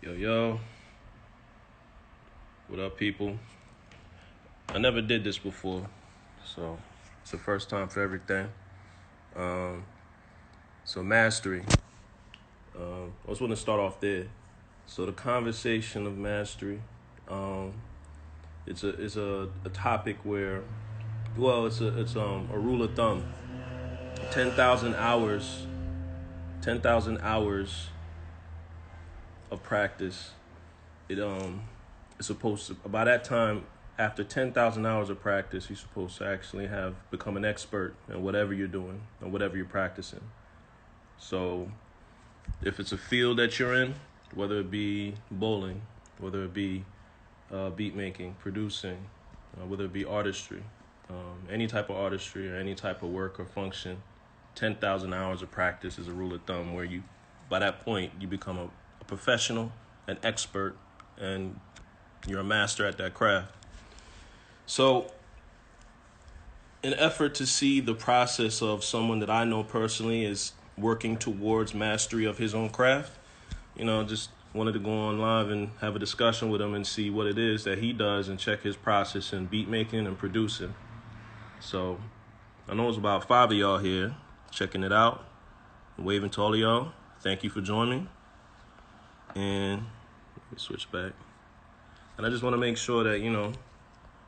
Yo, yo, what up, people? I never did this before, so it's the first time for everything. Um, so mastery. I just want to start off there. So the conversation of mastery. Um, it's a topic where, well, it's a rule of thumb. 10,000 hours, 10,000 hours of practice. It's supposed to, by that time, after 10,000 hours of practice, you're supposed to actually have become an expert in whatever you're doing or whatever you're practicing. So if it's a field that you're in, whether it be bowling, whether it be beat making, producing, whether it be artistry, any type of artistry or any type of work or function, 10,000 hours of practice is a rule of thumb where you, by that point, you become a professional, an expert, and you're a master at that craft. So, an effort to see the process of someone that I know personally is working towards mastery of his own craft, just wanted to go on live and have a discussion with him and see what it is that he does and check his process in beat making and producing. So, I know it's about five of y'all here checking it out. I'm waving to all of y'all. Thank you for joining. And let me switch back. And I just want to make sure that,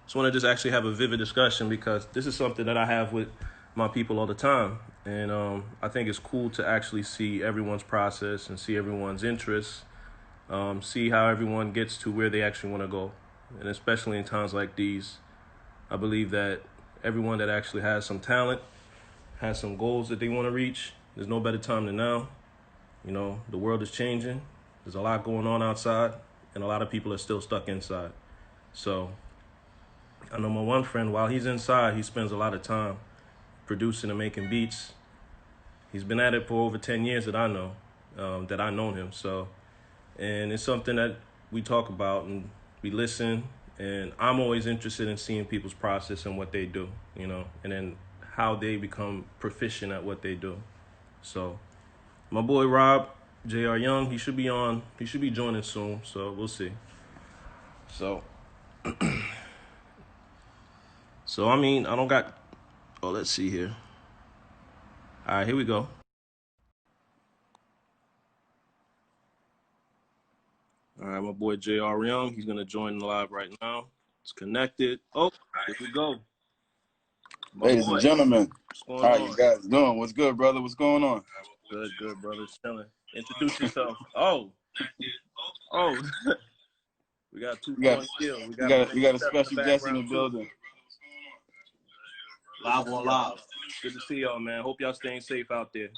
just want to just actually have a vivid discussion because this is something that I have with my people all the time. And I think it's cool to actually see everyone's process and see everyone's interests, see how everyone gets to where they actually want to go. And especially in times like these, I believe that everyone that actually has some talent, has some goals that they want to reach, there's no better time than now. The world is changing. There's a lot going on outside, and a lot of people are still stuck inside. So I know my one friend, while he's inside, he spends a lot of time producing and making beats. He's been at it for over 10 years that I know, that I known him. So, and it's something that we talk about and we listen. And I'm always interested in seeing people's process and what they do, and then how they become proficient at what they do. So, my boy Rob, J.R. Young, he should be on. He should be joining soon. So we'll see. So, I mean, I don't got. Oh, let's see here. All right, here we go. All right, my boy J.R. Young, he's gonna join live right now. It's connected. Oh, here we go. My Ladies and boy, gentlemen, what's going how on? you guys doing? What's good, brother? What's going on? Good, brother. Chilling. Introduce yourself. Oh, we got We got 2 point kill. We we got got Benny we got a Step in the special guest in the background too. building. Good to Live see on y'all. live. Good to see y'all, man. Hope y'all staying safe out there.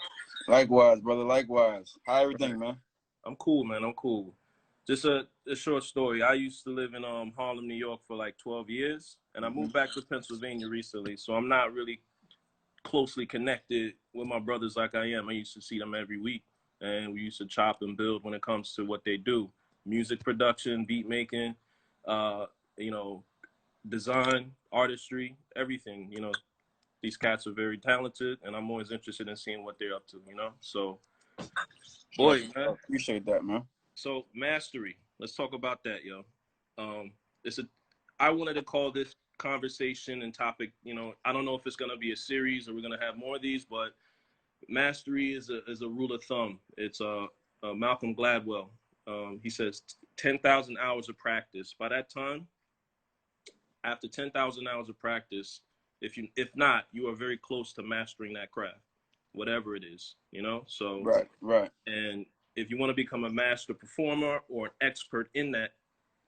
Likewise, brother. Likewise. How Right. everything, man? I'm cool, man. I'm cool. Just a short story. I used to live in Harlem, New York for like 12 years, and I moved back to Pennsylvania recently. So I'm not really closely connected with my brothers like I am. I used to see them every week, and we used to chop and build when it comes to what they do: music production, beat making, uh, you know, design, artistry, everything. These cats are very talented, and I'm always interested in seeing what they're up to. So, That's boy, man. appreciate that, man. So mastery. Let's talk about that, yo. Um, it's a. I wanted to call this conversation and topic. I don't know if it's gonna be a series or we're gonna have more of these, but mastery is a rule of thumb. It's Malcolm Gladwell. He says 10,000 hours of practice. By that time, after 10,000 hours of practice, if not, you are very close to mastering that craft, whatever it is. So Right, right. and if you want to become a master performer or an expert in that,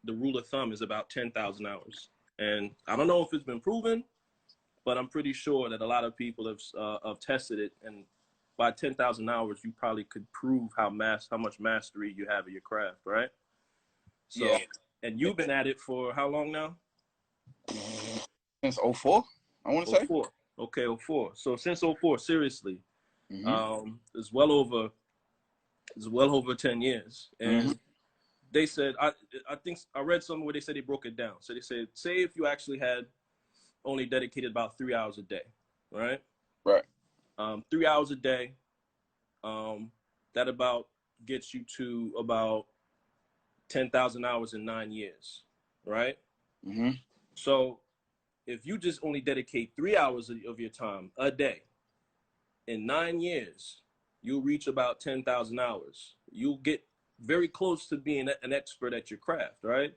the rule of thumb is about 10,000 hours. And I don't know if it's been proven, but I'm pretty sure that a lot of people have tested it. And by 10,000 hours, you probably could prove how much mastery you have of your craft, right? So, Yeah. and you've been at it for how long now? Since '04, I want to Oh say. 04. Okay, oh 04. So since oh 04, seriously, Mm-hmm. it's well over 10 years. Mm-hmm. And they said, I think I read somewhere where they said they broke it down. So they said, say if you actually had only dedicated about 3 hours a day, right? Right. 3 hours a day, that about gets you to about 10,000 hours in 9 years, right? Mm-hmm. So if you just only dedicate 3 hours of your time a day in 9 years, you'll reach about 10,000 hours. You'll get very close to being an expert at your craft, right?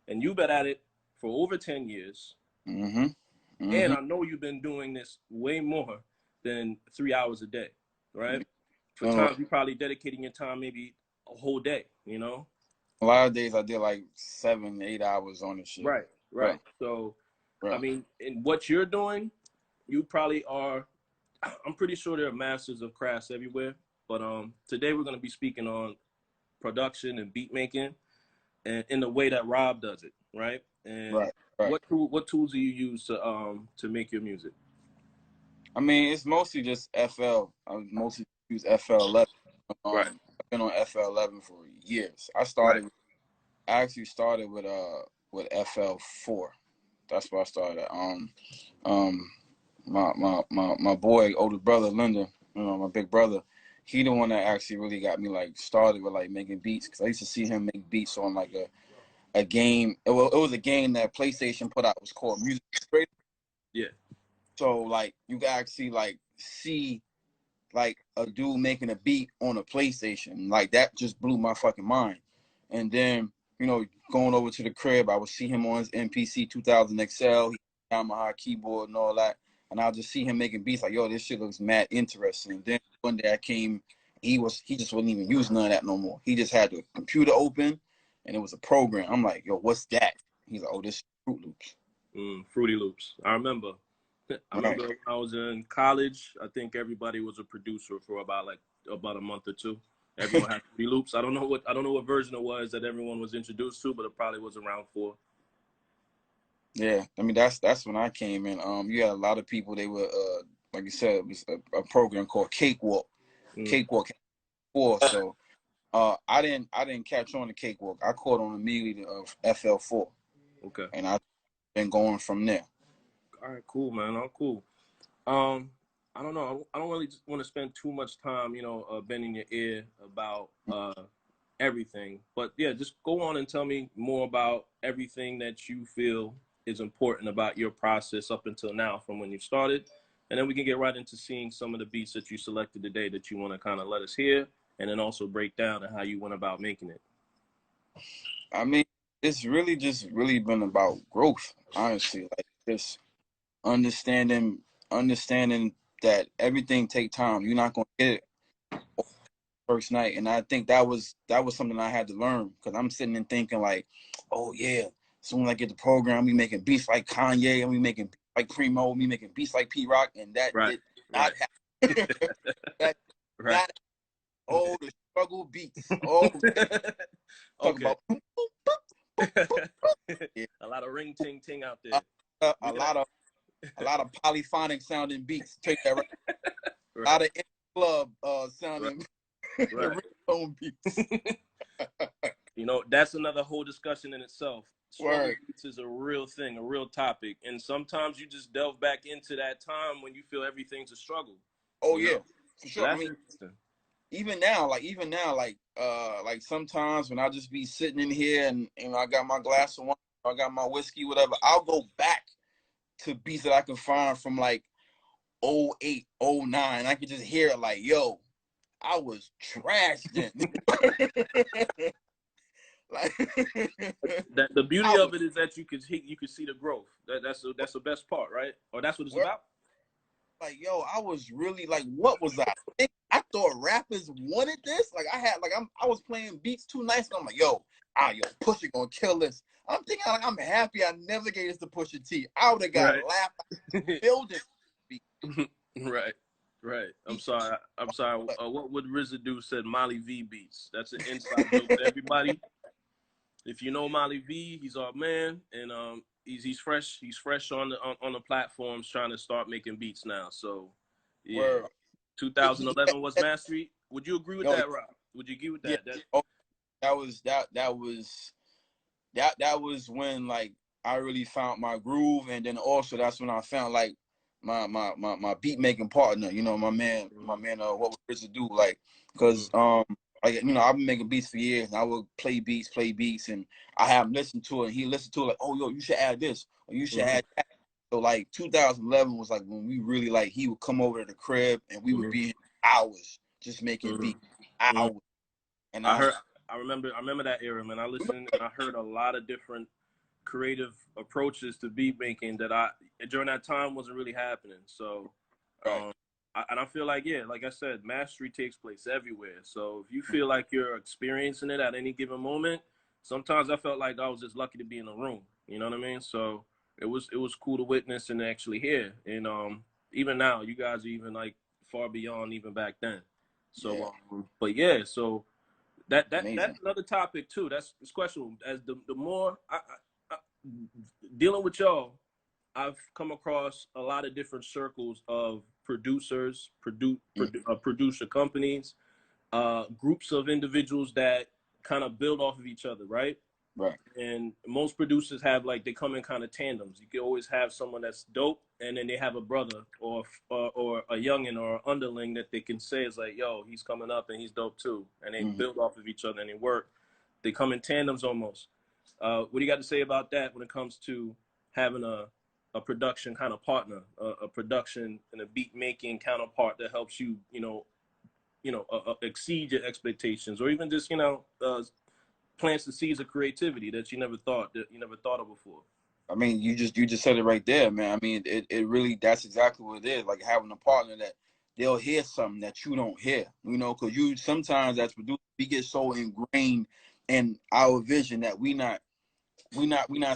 And you've been at it for over 10 years. Mm-hmm. And Mm-hmm. I know you've been doing this way more than 3 hours a day, right? For And times, you're probably dedicating your time maybe a whole day, you know? a lot of days I did like 7, 8 hours on this shit. Right, Bro, right. So, I bro. mean, in what you're doing, you probably are. I'm pretty sure there are masters of crafts everywhere. But today we're going to be speaking on production and beat making, and in the way that Rob does it, right? And Right, right. what tools do you use to make your music? I mean, it's mostly just FL. I mostly use FL11. Right, I've been on FL11 for years. right. I actually started with FL4. That's where I started at. Um, my boy, older brother, Linda, my big brother, he the one that actually really got me like started with like making beats, because I used to see him make beats on like a game. It was a game that PlayStation put out. It was called Music Illustrator. Yeah, So like you can actually like see like a dude making a beat on a PlayStation. Like that just blew my fucking mind. And then, going over to the crib, I would see him on his MPC 2000 XL, he Yamaha keyboard and all that. And I'll just see him making beats like, yo, this shit looks mad interesting. And then one day I came, he just wouldn't even use none of that no more. He just had the computer open and it was a program. I'm like, yo, what's that? He's like, oh, this is Fruit Loops. Fruity Loops. I remember. I Right. remember when I was in college. I think everybody was a producer for about a month or two. Everyone had Fruity Loops. I don't know what version it was that everyone was introduced to, but it probably was around 4. Yeah, I mean that's when I came in. You had a lot of people. They were like you said, it was a program called Cakewalk. Mm. Cakewalk 4. So I didn't catch on to Cakewalk. I caught on immediately of FL4, Okay. and I've been going from there. All right. Cool, man. Oh, cool. Um, I don't know. I don't really want to spend too much time, bending your ear about everything. But yeah, just go on and tell me more about everything that you feel is important about your process up until now, from when you started, and then we can get right into seeing some of the beats that you selected today that you want to kind of let us hear, and then also break down and how you went about making it. I mean, it's really just really been about growth, honestly. Like just understanding that everything take time. You're not gonna get it first night. And I think that was something I had to learn, because I'm sitting and thinking like, oh yeah, soon as I get the program, we making beats like Kanye, and we making beats like Primo, we making beats like P Rock, and that Right. did not happen. that Right. not oh the struggle beats. Oh, talk Okay. about yeah. A lot of ring ting ting out there. A lot of polyphonic sounding beats. Take that right. Right. A lot of club Right. sounding Right. ringtone beats. That's another whole discussion in itself. Struggle Word. beats is a real thing, a real topic. And sometimes you just delve back into that time when you feel everything's a struggle. Oh yeah, for So sure. that's I mean, interesting. even now, like sometimes when I just be sitting in here and I got my glass of wine, I got my whiskey, whatever, I'll go back to beats that I can find from like '08, '09. I can just hear it like, yo, I was trash then. Like That the beauty I was of it is that you could see the growth. That's the best part, right? Or that's what it's wor- about. like, yo, I was really like, what was I? I thought rappers wanted this. Like I was playing beats too nice, and I'm like, yo, Pusha gonna kill this. I'm thinking like I'm happy I never gave this to Pusha T. I would have got Right. laughed building. Right. Right. I'm sorry. What would RZA do said Molly V beats. That's an inside joke to everybody. If you know Molly V, he's our man, and he's fresh. He's fresh on the platforms, trying to start making beats now. So, yeah, Word. 2011 was Mastery. Would you agree with Yo, that, Rob? Would you agree with yeah. that? Oh, that was when like I really found my groove, and then also that's when I found like my beat making partner. My man, what would RZA do? Like, because like, you know, I've been making beats for years, and I would play beats, and I have him listen to it, and he listened to it like, oh, yo, you should add this, or you should add that. So, like, 2011 was, like, when we really, like, he would come over to the crib, and we would be in hours just making beats, hours. And I remember that era, man. I listened, and I heard a lot of different creative approaches to beat making that during that time wasn't really happening. So, and I feel like, yeah, like I said, mastery takes place everywhere. So if you feel like you're experiencing it at any given moment, sometimes I felt like I was just lucky to be in the room. You know what I mean? So it was cool to witness and actually hear. And even now, you guys are even like far beyond even back then. So, but yeah, so that's another topic too. That's questionable. As the more I dealing with y'all, I've come across a lot of different circles of producers, producer companies, groups of individuals that kind of build off of each other, right? Right. And most producers have, like, they come in kind of tandems. You can always have someone that's dope, and then they have a brother or a youngin or an underling that they can say is like, yo, he's coming up and he's dope too. And they build off of each other and they work. They come in tandems almost. What do you got to say about that when it comes to having a production kind of partner, a production and a beat making counterpart that helps you, exceed your expectations, or even just, plants the seeds of creativity that you never thought of before? I mean, you just said it right there, man. I mean, it really, that's exactly what it is. Like having a partner that they'll hear something that you don't hear, because you sometimes as producers, we get so ingrained in our vision that we not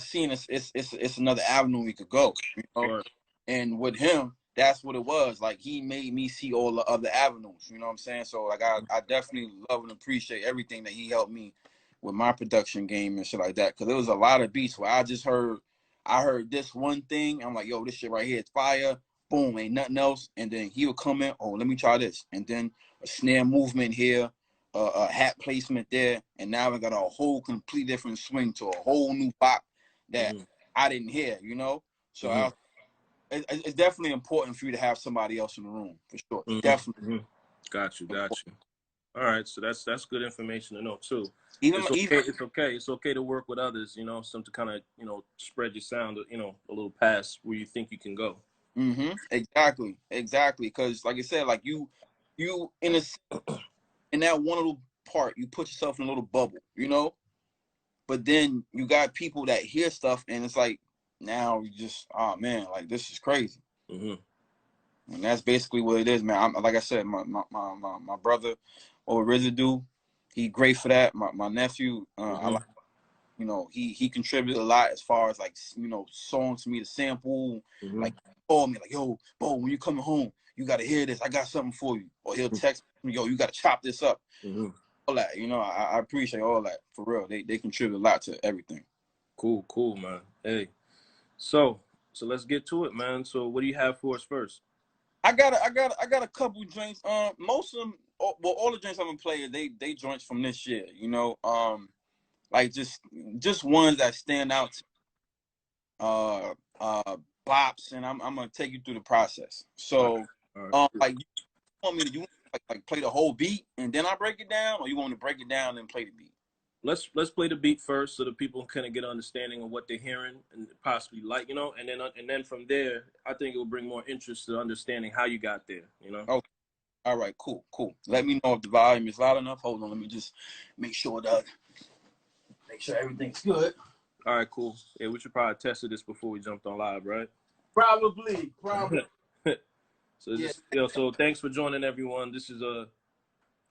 seeing it's another avenue we could go, Right. And with him, that's what it was. Like, he made me see all the other avenues, you know what I'm saying? So, like, I definitely love and appreciate everything that he helped me with my production game and shit like that. Because there was a lot of beats where I heard this one thing, I'm like, yo, this shit right here is fire. Boom, ain't nothing else. And then he would come in, oh, let me try this. And then a snare movement here, a hat placement there, and now we got a whole complete different swing to a whole new pop that I didn't hear, So it's definitely important for you to have somebody else in the room, for sure. Definitely. Got you. All right, so that's good information to know too. It's okay to work with others, some to kind of spread your sound, a little past where you think you can go. Exactly. Because like I said, like you in that one little part, you put yourself in a little bubble, But then you got people that hear stuff, and it's like, now you just, oh man, like this is crazy. And that's basically what it is, man. Like I said, my brother or Residue, he great for that. My nephew, I like, he contributed a lot as far as like, songs for me to sample. Like, call me like, yo, Bo, when you coming home, you gotta hear this. I got something for you. Or he'll text me, yo, you gotta chop this up. All that, I appreciate all that, for real. They contribute a lot to everything. Cool, man. Hey, so let's get to it, man. So what do you have for us first? I got a couple joints. Most of them, all the joints I'm gonna play, they joints from this year. Like just ones that stand out. Bops, and I'm gonna take you through the process. So, like, you want me to like play the whole beat and then I break it down, or you want to break it down and play the beat? Let's play the beat first, so that people kind of get an understanding of what they're hearing and possibly like, and then from there, I think it will bring more interest to understanding how you got there, Okay. All right, cool. Let me know if the volume is loud enough. Hold on, let me just make sure everything's good. All right, cool. Yeah, we should probably test this before we jumped on live, right? Probably. So thanks for joining, everyone. This is a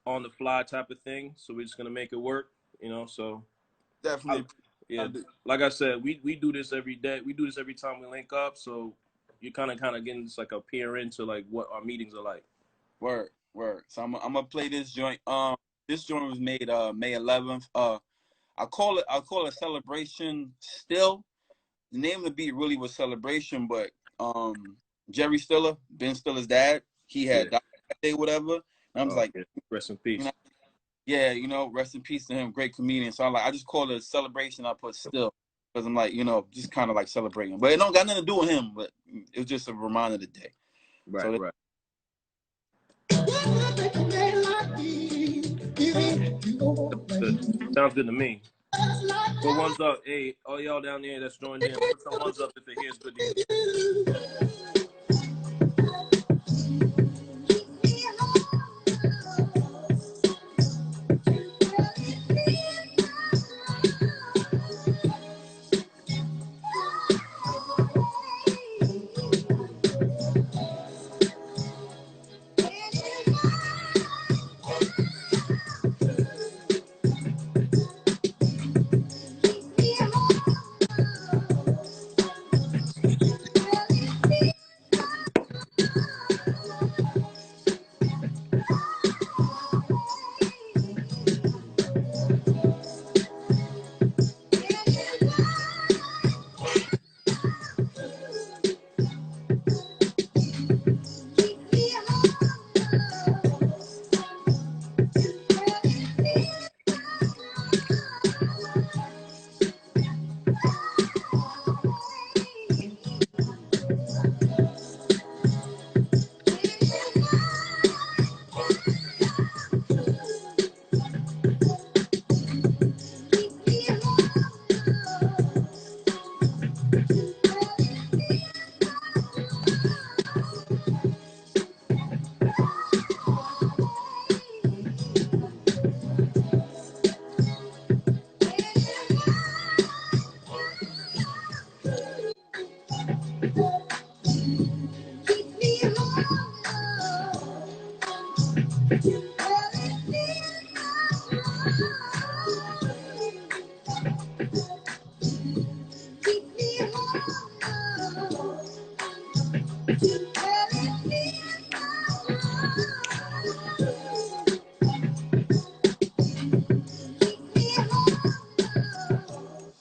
on the fly type of thing, so we're just gonna make it work, So definitely. Like I said, we do this every day. We do this every time we link up. So you kind of getting just like a peer into like what our meetings are like. Word. So I'm gonna play this joint. This joint was made May 11th. I'll call it Celebration Still. The name of the beat really was Celebration, but Jerry Stiller, Ben Stiller's dad, he had died that day, whatever. And I was like, rest in peace. Rest in peace to him. Great comedian. So I'm like, I just call it a Celebration. I put Still because I'm like, just kind of like celebrating. But it don't got nothing to do with him. But it was just a reminder of the day. Right. Sounds good to me. Put ones up. Hey, all y'all down there that's joined in, put some ones up if it hears good to you.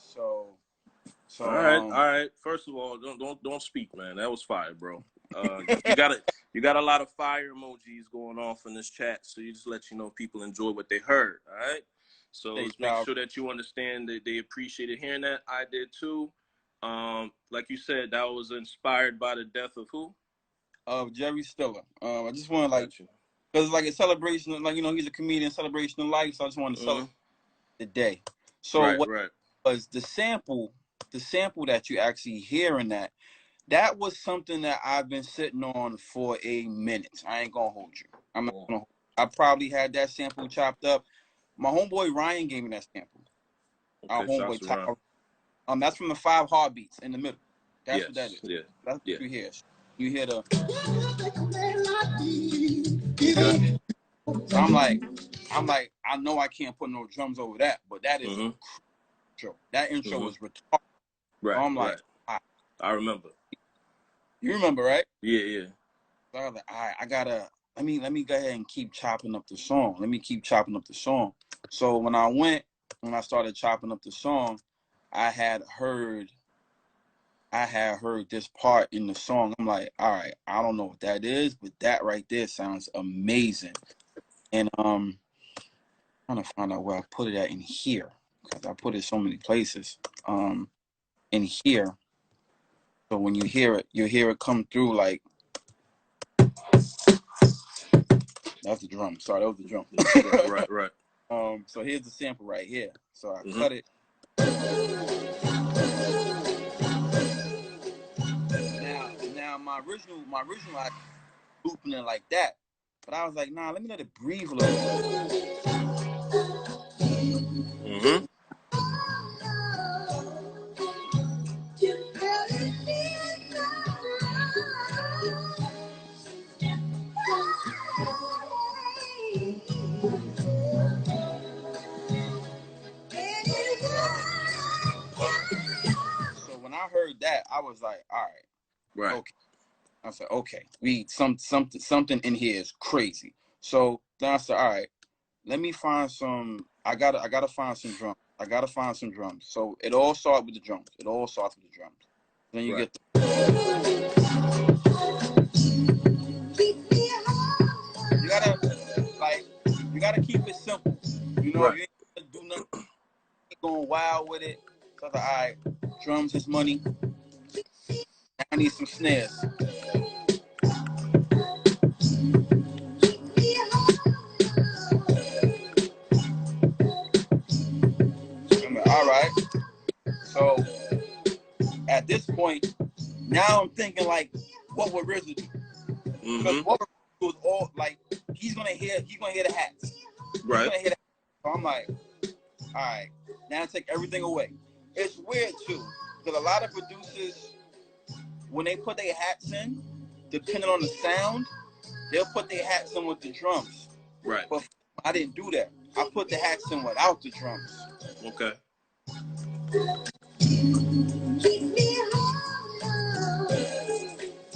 So All right. First of all, don't speak, man. That was fire, bro. You got a lot of fire emojis going off in this chat, so you just let you know people enjoy what they heard. All right. So let's make sure that you understand that they appreciated hearing that. I did too. Like you said, that was inspired by the death of who? Of Jerry Stiller. I just want to because like a celebration, like he's a comedian, celebration of life. So I just wanted to celebrate the day. So what was the sample that you actually hear in that was something that I've been sitting on for a minute. I ain't gonna hold you. I'm not gonna. I probably had that sample chopped up. My homeboy Ryan gave me that sample. Okay, Our homeboy that's from the 5 Heartbeats in the middle. That's what that is. Yeah. That's what you hear. You hear the. So I'm like, I know I can't put no drums over that, but that is a intro. That intro was retarded. Right. So I'm like, I remember. You remember, right? Yeah. So I was like, all right, I gotta let me go ahead and keep chopping up the song. So when I started chopping up the song, I had heard this part in the song. I'm like, all right, I don't know what that is, but that right there sounds amazing. And I'm trying to find out where I put it at in here, because I put it so many places. In here. So when you hear it come through like that's the drum. Sorry, that was the drum. Right. So here's the sample right here. So I cut it. Now my original I looping it like that, but I was like, nah, let me let it breathe a little bit. So when I heard that, I was like, all right. Okay. I said, okay, something in here is crazy. So then I said, all right, let me find some. I gotta find some drums. So it all starts with the drums. Then you get you gotta keep it simple. You ain't gonna do nothing. Keep going wild with it. So I was like, all right, drums is money. I need some snares. So at this point, now I'm thinking like, what would RZA do? Because what would RZA do is all like he's gonna hear the hats. Right. He's gonna hear the hats. So I'm like, all right, now take everything away. It's weird too, because a lot of producers, when they put their hats in, depending on the sound, they'll put their hats in with the drums. Right. But I didn't do that. I put the hats in without the drums. Okay.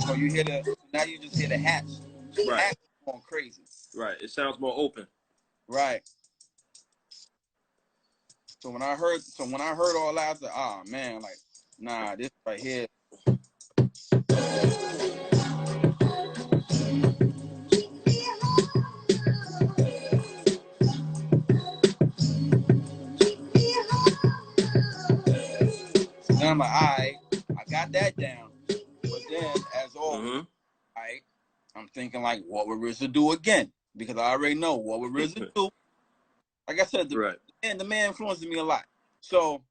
So you hear now you just hear the hats. The Right. hats going crazy. Right. It sounds more open. Right. So when I heard all that, I was like, oh man, like, nah, this right here. Then I'm like, all right, I got that down. But then, as always, all right, I'm thinking like, what would RZA do again? Because I already know what would RZA do. Like I said, the man influenced me a lot. So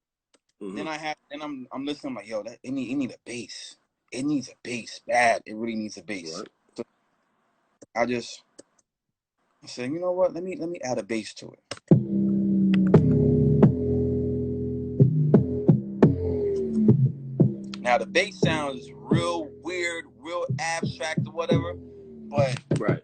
then I'm listening, I'm like, yo, it need a bass. It needs a bass bad. It really needs a bass. Right. So I said, you know what? Let me add a bass to it. Now the bass sounds real weird, real abstract or whatever, but right.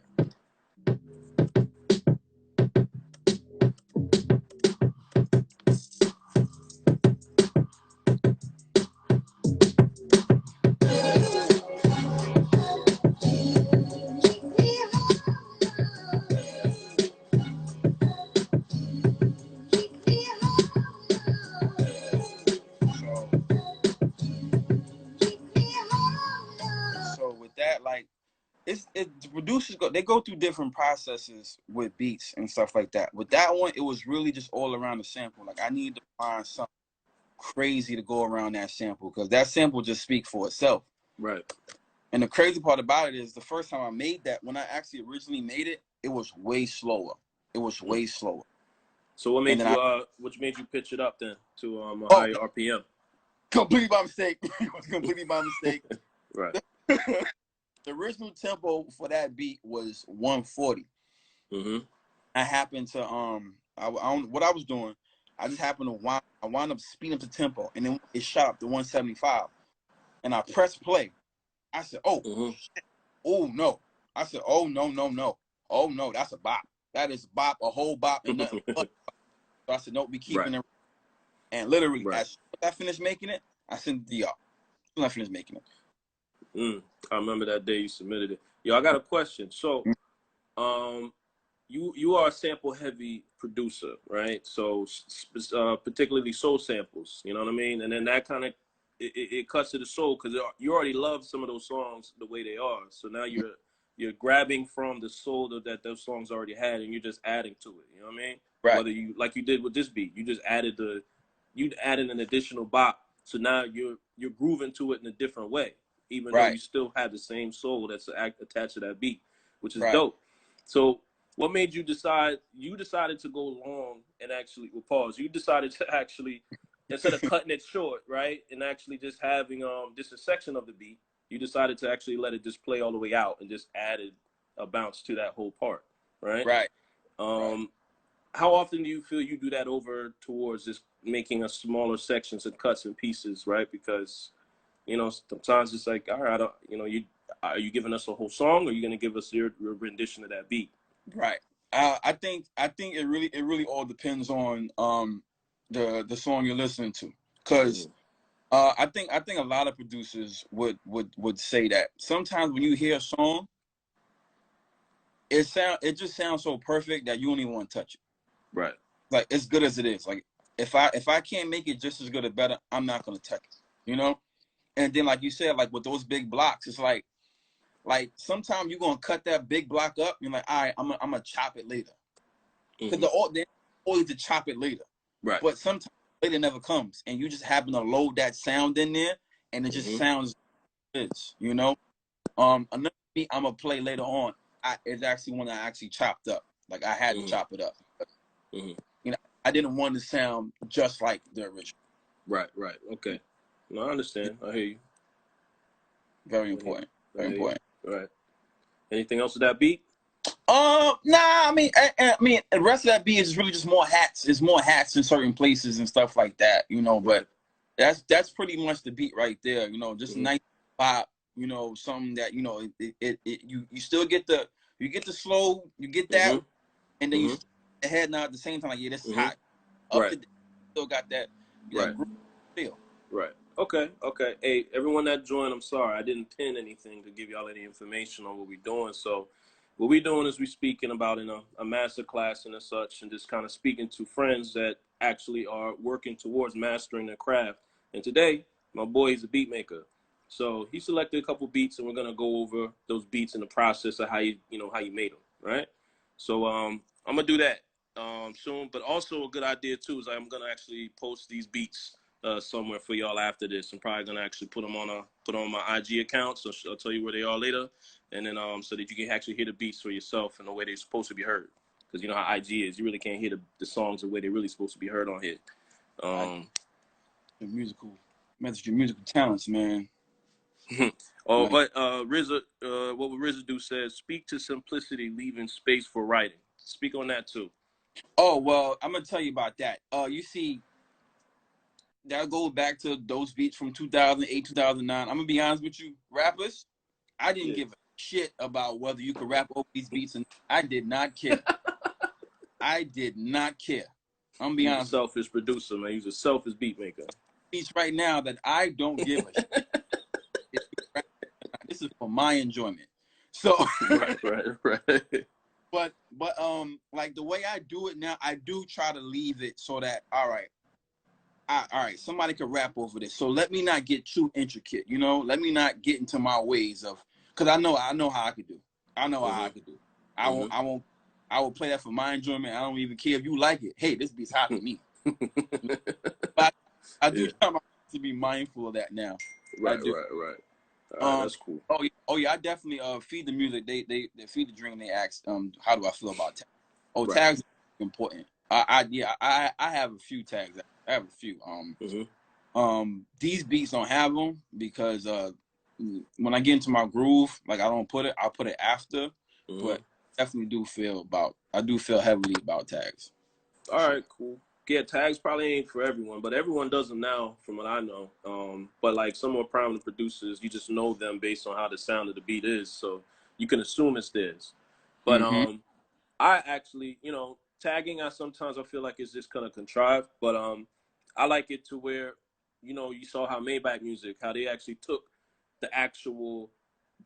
The producers go through different processes with beats and stuff like that. With that one, it was really just all around the sample. Like I need to find something crazy to go around that sample because that sample just speaks for itself. Right. And the crazy part about it is the first time I made that, when I actually originally made it, it was way slower. It was way slower. So what made you pitch it up then to a higher RPM? Completely by mistake. It was completely by mistake. Right. The original tempo for that beat was 140. I happened to what I was doing, I just happened to wind up speeding up the tempo, and then it shot up to 175. And I pressed play. I said, oh, shit. Oh no. I said, oh no. Oh no, that's a bop. That is a bop, a whole bop, and nothing but. So I said, nope, we keeping it. And literally, as soon as I finished making it, I sent it to y'all. As soon as I finished making it. I remember that day you submitted it. Yo, I got a question. So, you are a sample heavy producer, right? So, particularly soul samples, you know what I mean? And then that kind of it cuts to the soul because you already love some of those songs the way they are. So now you're grabbing from the soul that those songs already had, and you're just adding to it. You know what I mean? Right. Whether you like you did with this beat, you just added an additional bop. So now you're grooving to it in a different way, even though you still have the same soul that's attached to that beat, which is dope. So what made you decide? You decided to go long and actually, you decided to actually, instead of cutting it short, right, and actually just having just a section of the beat, you decided to actually let it just play all the way out and just added a bounce to that whole part, right? Right. How often do you feel you do that over towards just making a smaller sections and cuts and pieces, right? Because, you know, sometimes it's like, all right, are you giving us a whole song, or are you going to give us your rendition of that beat? Right. I think it really all depends on the song you're listening to, because I think a lot of producers would say that sometimes when you hear a song, it just sounds so perfect that you don't even want to touch it. Right. Like as good as it is. Like if I can't make it just as good or better, I'm not gonna touch it. You know? And then like you said, like with those big blocks, it's like sometimes you're gonna cut that big block up. You're like, all right, I'm gonna chop it later. Because they're always to chop it later. Right. But sometimes later never comes, and you just happen to load that sound in there, and it just sounds good. You know. Another beat I'm gonna play later on. It's actually one I actually chopped up. Like I had to chop it up. You know, I didn't want to sound just like the original. Right. Okay. No, I understand. I hear you. Very important. Very important. Right. Anything else with that beat? Nah. I mean, the rest of that beat is really just more hats. It's more hats in certain places and stuff like that, you know. But that's pretty much the beat right there, you know. Just a nice pop, you know, something that, you know, you still get the slow, you get that, and then you still get the head nod at the same time. Like, yeah, this is hot. Up to still got that group feel. Right. Okay. Hey, everyone that joined, I'm sorry I didn't pin anything to give y'all any information on what we're doing. So, what we're doing is we're speaking about in a master class and as such, and just kind of speaking to friends that actually are working towards mastering their craft. And today, my boy is a beat maker, so he selected a couple beats, and we're gonna go over those beats in the process of how you made them. Right. So, I'm gonna do that soon. But also a good idea too is I'm gonna actually post these beats somewhere for y'all after this. I'm probably gonna actually put them on my IG account, so I'll tell you where they are later, and then so that you can actually hear the beats for yourself and the way they're supposed to be heard. Because you know how IG is, you really can't hear the songs the way they're really supposed to be heard on here. The musical talents, man. But RZA, what would RZA do says, speak to simplicity, leaving space for writing. Speak on that too. Oh, well, I'm gonna tell you about that. You see, that goes back to those beats from 2008, 2009. I'm gonna be honest with you, rappers, I didn't give a shit about whether you could rap over these beats, and I did not care. I did not care. I'm gonna be honest. Selfish producer, man. He's a selfish beat maker. Beats right now that I don't give a shit. This is for my enjoyment. So right. But like the way I do it now, I do try to leave it so that all right, somebody could rap over this. So let me not get too intricate, you know. Let me not get into my ways of, because I know how I could do. I know how I could do. I will play that for my enjoyment. I don't even care if you like it. Hey, this beat's hot for me. But I do try to be mindful of that now. Right. That's cool. Oh yeah, I definitely feed the music. They feed the dream. They ask how do I feel about tags? Oh, tags are important. I have a few tags. I have a few. These beats don't have them because when I get into my groove, like I'll put it after. But definitely I do feel heavily about tags. All right, cool. Yeah, tags probably ain't for everyone, but everyone does them now, from what I know. But like some more prominent producers, you just know them based on how the sound of the beat is, so you can assume it's theirs. But I actually, tagging, sometimes I feel like it's just kind of contrived, but I like it to where, you saw how Maybach Music, how they actually took the actual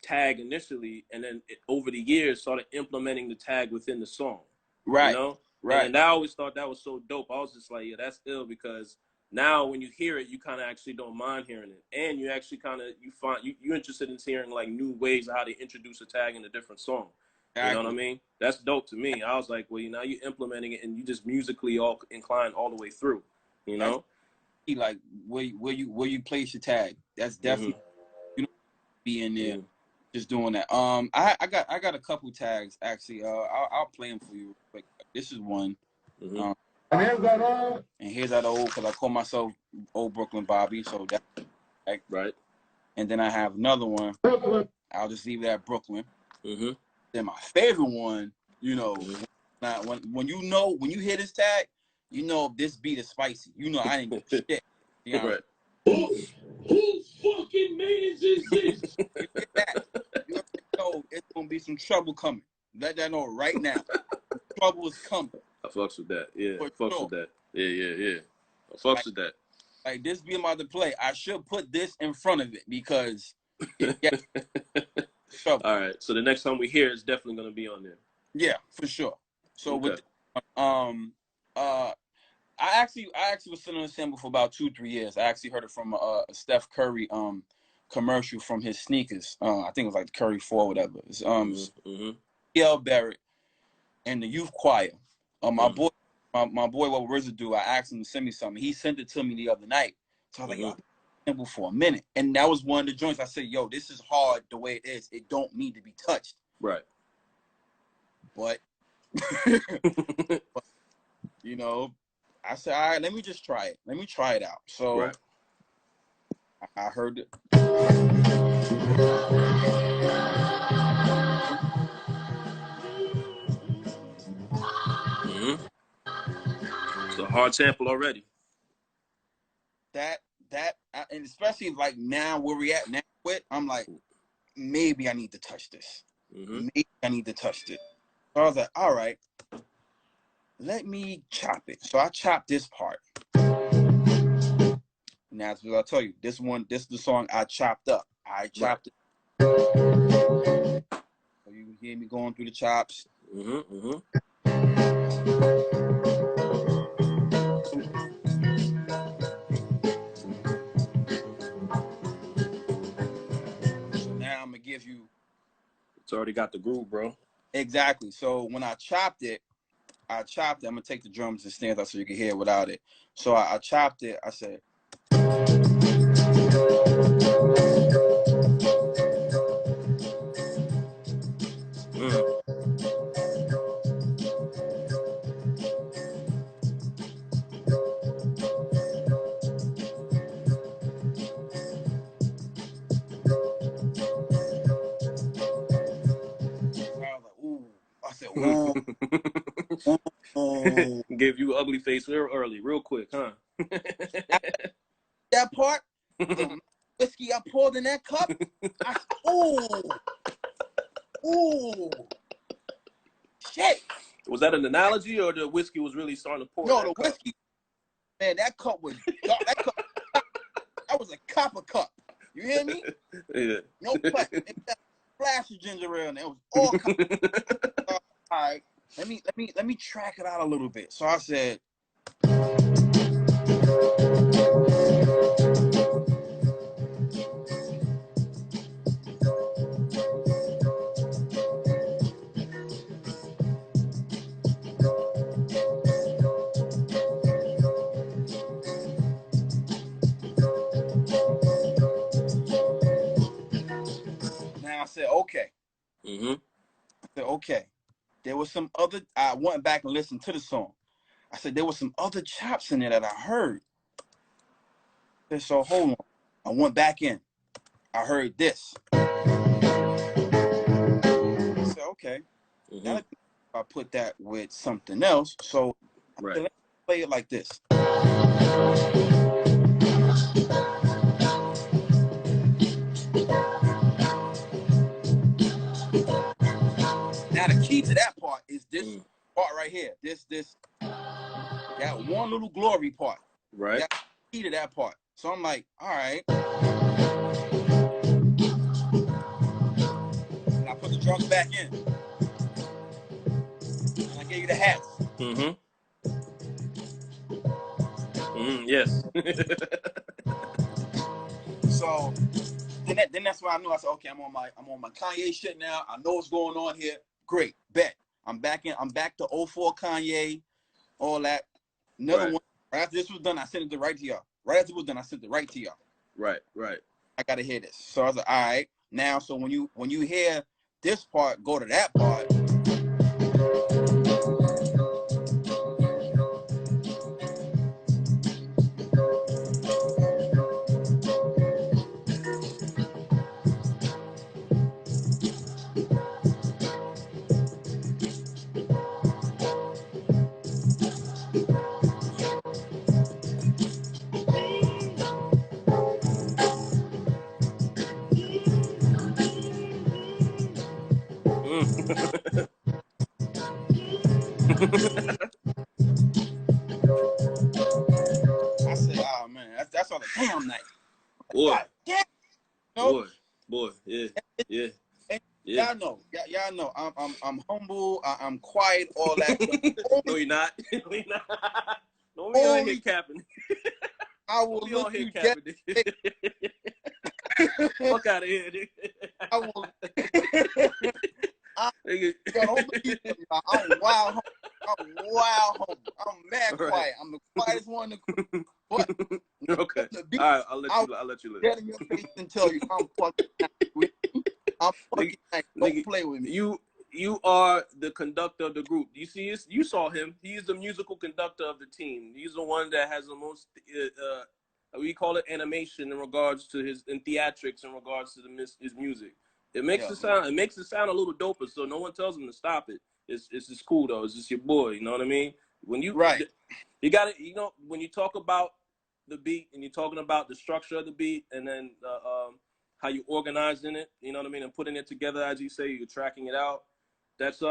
tag initially, and then over the years started implementing the tag within the song. Right. You know? Right. And I always thought that was so dope. I was just like, yeah, that's ill, because now when you hear it, you kind of actually don't mind hearing it, and you actually kind of you're interested in hearing like new ways of how to introduce a tag in a different song. You know what I mean? That's dope to me. I was like, well, now you're implementing it, and you just musically all inclined all the way through. You know, like where you place your tag. That's definitely be in there, just doing that. I got a couple tags actually. I'll play them for you. Like this is one. And here's that old, because I call myself Old Brooklyn Bobby. So that right. And then I have another one. Brooklyn. I'll just leave it at Brooklyn. Then my favorite one, when you hear this tag, this beat is spicy. I ain't give shit. Right. Who fucking manage is this? You know it's gonna be some trouble coming. Let that know right now. Trouble is coming. I fucks with that. Yeah. I fucks with that. Yeah. I fucks with that. Like this being about to play, I should put this in front of it because all right. So the next time we hear, it's definitely gonna be on there. Yeah, for sure. So with I actually was sitting on the sample for about 2-3 years. I actually heard it from a Steph Curry commercial from his sneakers. I think it was like the Curry 4 or whatever. It's E.L. Barrett and the Youth Choir. My boy, what RZA do? I asked him to send me something. He sent it to me the other night. So I was like, yo, sample for a minute, and that was one of the joints. I said, yo, this is hard the way it is. It don't need to be touched. Right. But I said, all right, let me just try it. Let me try it out. So Right. I heard it. Mm-hmm. It's a hard sample already. And especially like now where we at now with, I'm like, maybe I need to touch this. Mm-hmm. Maybe I need to touch this. So I was like, all right, let me chop it. So I chopped this part. Now, as I tell you, this is the song I chopped up. I chopped it. So you hear me going through the chops. Mm-hmm. Mm-hmm. So now I'm gonna give you. It's already got the groove, bro. Exactly. So when I chopped it. I'm gonna take the drums and stand up so you can hear it without it. So I chopped it. I said. I said, ooh. Gave you ugly face real early, real quick, huh? That part, the whiskey I poured in that cup, I said, ooh, shit. Was that an analogy, or the whiskey was really starting to pour? No, the whiskey, man, that cup was dark. That was a copper cup. You hear me? Yeah. No plastic. It had a flash of ginger ale, and it was all copper. All right, let me track it out a little bit. So I said. Now I said, okay. Mm-hmm. I said, okay. There was some other. I went back and listened to the song. I said there was some other chops in there that I heard. I said, so hold on. I went back in. I heard this. I said, okay. Mm-hmm. Now I put that with something else. So right. Let's play it like this. Now the key to that part is this part right here. That one little glory part. Right. That's the key to that part. So I'm like, all right. And I put the drums back in. And I gave you the hats. Mm-hmm. Yes. So then that's why I knew. I said, okay, I'm on my Kanye shit now. I know what's going on here. Great, bet. I'm back to 04 Kanye, all that. Another one. Right after this was done, I sent it right to y'all. Right after it was done, I sent it right to y'all. Right. I gotta hear this. So I was like, all right. Now, so when you hear this part, go to that part. I said, oh man, that's all the damn night. Boy. God, damn. No? Boy, yeah. Y'all know, I'm humble, I'm quiet, all that. No, you're not. No, you're not. Don't be on here capping. I will look you dead. Fuck out of here, nigga. I will. I'm wild. I'm I'm mad quiet. I'm the quietest one. But okay. All right, I'll let you live. Get in your face and tell you I'm fucking. I'm fucking. Don't play with me. you are the conductor of the group. You see, you saw him. He's the musical conductor of the team. He's the one that has the most, we call it animation in regards to in theatrics in regards to his music. It makes it sound a little doper, so no one tells him to stop it. It's just cool though. It's just your boy. You know what I mean? When you got it, when you talk about the beat and you're talking about the structure of the beat and then how you organizing it, you know what I mean, and putting it together, as you say, you're tracking it out. That's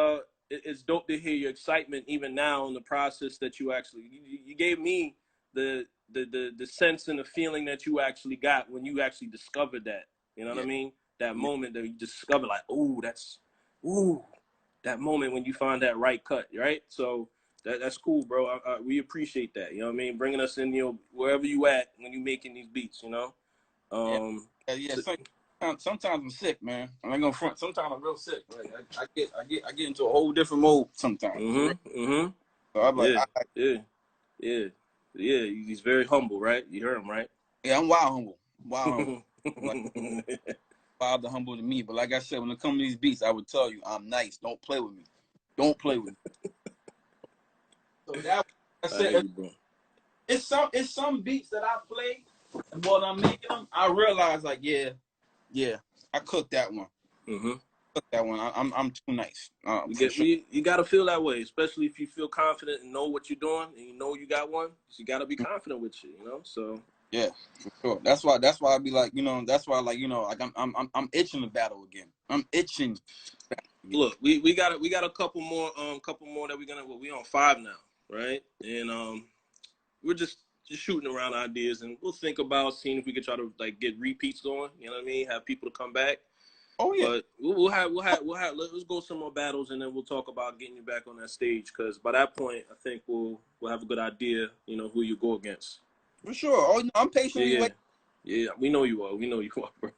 it's dope to hear your excitement even now in the process that you actually you gave me the sense and the feeling that you actually got when you actually discovered that. You know what I mean? That moment that you discover, like, that moment when you find that right cut, right? So that's cool, bro. We appreciate that. You know what I mean? Bringing us in, wherever you at when you making these beats, you know. Sometimes I'm sick, man. I'm not gonna front. Sometimes I'm real sick. Like I get into a whole different mode sometimes. So I'm like, yeah. He's very humble, right? You heard him, right? Yeah, I'm wild humble. Like, wild to humble to me. But like I said, when it comes to these beats, I would tell you, I'm nice. Don't play with me. Don't play with me. So that I said, it's some beats that I play, and while I'm making them, I realize like, yeah, I cooked that one. Cooked that one. I'm too nice. You gotta feel that way, especially if you feel confident and know what you're doing, and you know you got one. You gotta be confident with you, you know. So yeah, for sure. That's why I be like, that's why like, like I'm itching to battle again. I'm itching. Look, we got a couple more that we on 5 now, right? And we're just shooting around ideas, and we'll think about seeing if we can try to like get repeats going. You know what I mean? Have people to come back. Oh yeah. But we'll have. Let's go some more battles, and then we'll talk about getting you back on that stage. Because by that point, I think we'll have a good idea. Who you go against. For sure. Oh, I'm patiently waiting. Yeah, we know you are. We know you are, bro.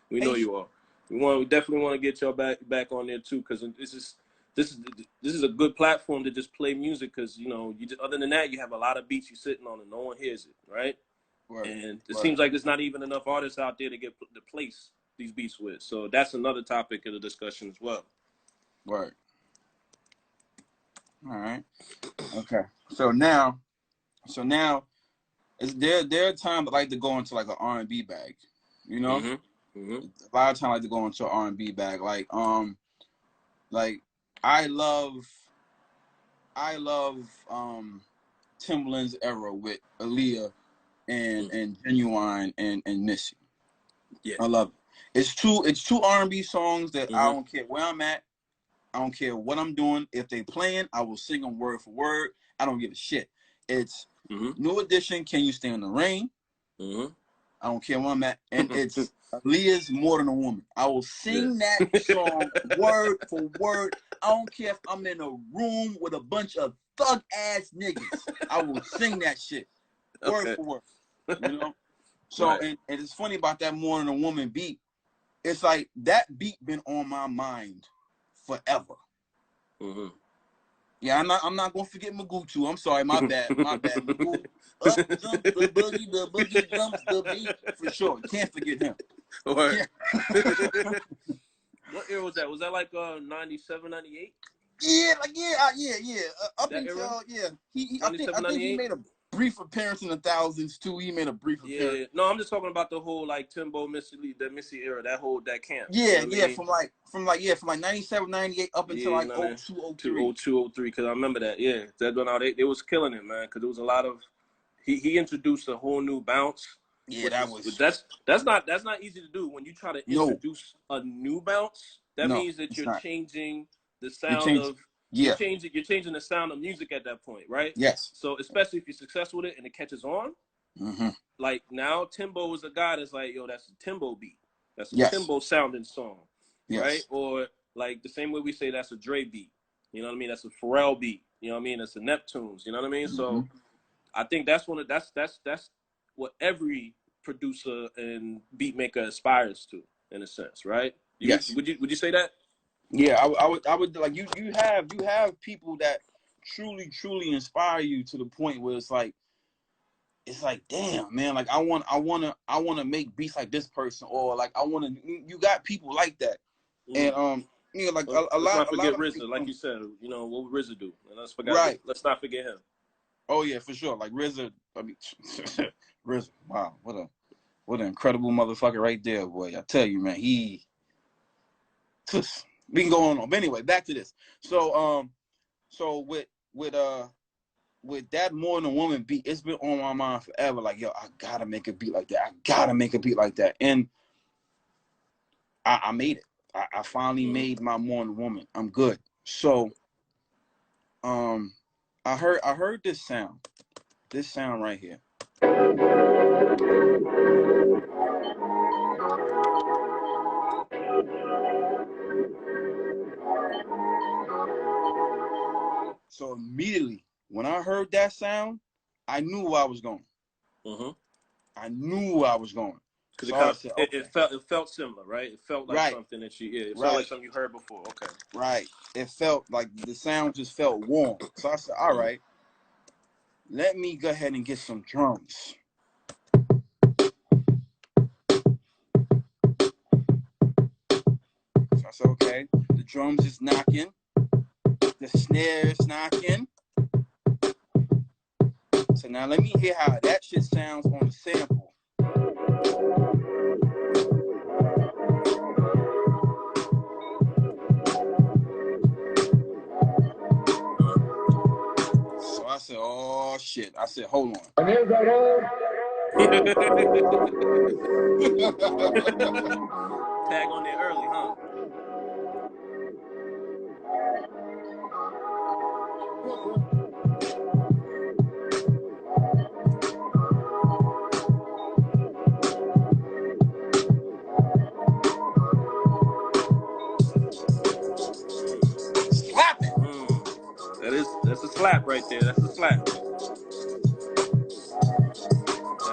We know you are. We definitely want to get y'all back on there too, because this is a good platform to just play music. Because other than that, you have a lot of beats you're sitting on and no one hears it, right? And it seems like there's not even enough artists out there to get the place these beats with. So that's another topic of the discussion as well. Right. All right. Okay. So now is there are times I like to go into like an R&B bag, A lot of times I like to go into an R&B bag. Like I love Timbaland's era with Aaliyah and Genuine and Missy. Yeah. I love it. It's two R&B songs that I don't care where I'm at. I don't care what I'm doing. If they playing, I will sing them word for word. I don't give a shit. It's New Edition, Can You Stand the Rain? I don't care where I'm at. And it's Aaliyah's More Than a Woman. I will sing that song word for word. I don't care if I'm in a room with a bunch of thug ass niggas. I will sing that shit word for word. So and it's funny about that More Than a Woman beat. It's like that beat been on my mind forever. Yeah, I'm not gonna forget Magoo too. I'm sorry, my bad. Magoo. Up jumps the boogie jumps the beat for sure. Can't forget him. What year was that? Was that like 97, 98? Yeah. Up until I think he made a brief appearance in the thousands too. He made a brief appearance. Yeah. No, I'm just talking about the whole like Timbo, Missy era, that camp. Yeah, from 97, 98 up until like 02, 03. 02, 03, because I remember that. Yeah, that went out. They was killing it, man. Because there was a lot of he introduced a whole new bounce. Yeah, that's not easy to do when you try to introduce a new bounce. That means that you're changing the sound of. You're changing the sound of music at that point, right? Yes. So especially if you're successful with it and it catches on, like now Timbo is a guy that's like, yo, that's a Timbo beat. That's a Timbo sounding song, right? Or like the same way we say that's a Dre beat. You know what I mean? That's a Pharrell beat. You know what I mean? That's a Neptunes. You know what I mean? So I think that's what every producer and beat maker aspires to, in a sense, right? Yes. Would you say that? Yeah, I would like you have people that truly inspire you to the point where it's like damn, man, like I want to make beats like this person, or like you got people like that. And You know, like Let's not a lot forget of RZA, like people, you said. You know what would RZA do? And right? let's not forget him. Oh yeah, for sure. Like RZA, I mean, RZA. Wow, what an incredible motherfucker right there, boy. I tell you, man, we can go on. But anyway, back to this. So so with that More Than a Woman beat, it's been on my mind forever. Like, yo, I gotta make a beat like that. I gotta make a beat like that. And I made it. I finally made my More Than a Woman. I'm good. So I heard this sound right here. So immediately when I heard that sound, I knew where I was going. I knew where I was going. Because So I said, okay. it felt similar, right? It felt like something that it felt like something you heard before. Okay. Right. It felt like the sound just felt warm. So I said, all right, let me go ahead and get some drums. So I said, okay, the drums is knocking, the snare is knocking. So now let me hear how that shit sounds on the sample. So I said, oh shit. I said, hold on. Tag on there early, huh? Slap it. That's a slap right there. That's a slap. That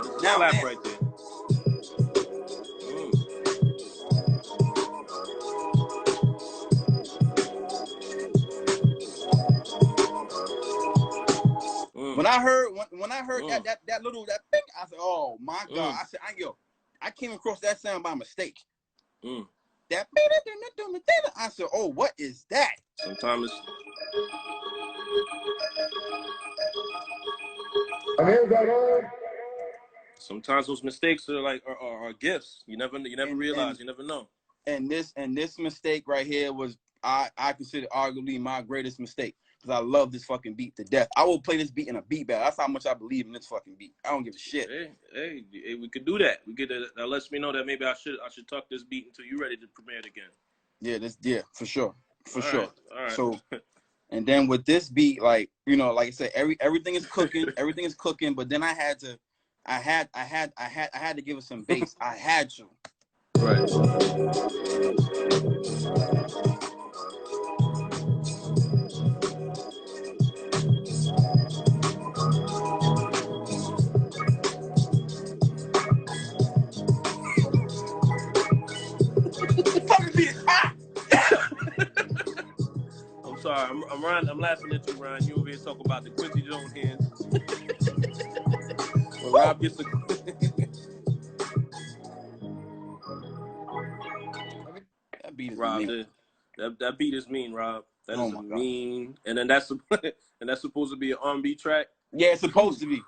is a slap right there. When I heard that little thing, I said, "Oh my god!" I said, I came across that sound by mistake." That I said, "Oh, what is that?" Sometimes those mistakes are like are gifts. You never realize. You never know. And this mistake right here was I consider arguably my greatest mistake. Because I love this fucking beat to death. I will play this beat in a beat battle. That's how much I believe in this fucking beat. I don't give a shit. Hey, we could do that. That lets me know that maybe I should tuck this beat until you're ready to premiere it again. Yeah, for sure. All right. So, and then with this beat, like, you know, like I said, everything is cooking. Everything is cooking. But then I had to give it some bass. I had to. Right. I'm sorry. I'm laughing at you, Ryan. You over here talking about the Quincy Jones hands. When Rob gets that beat is Rob, mean. That beat is mean, Rob. That is mean. God. And then that's supposed to be an R&B track. Yeah, it's supposed to be.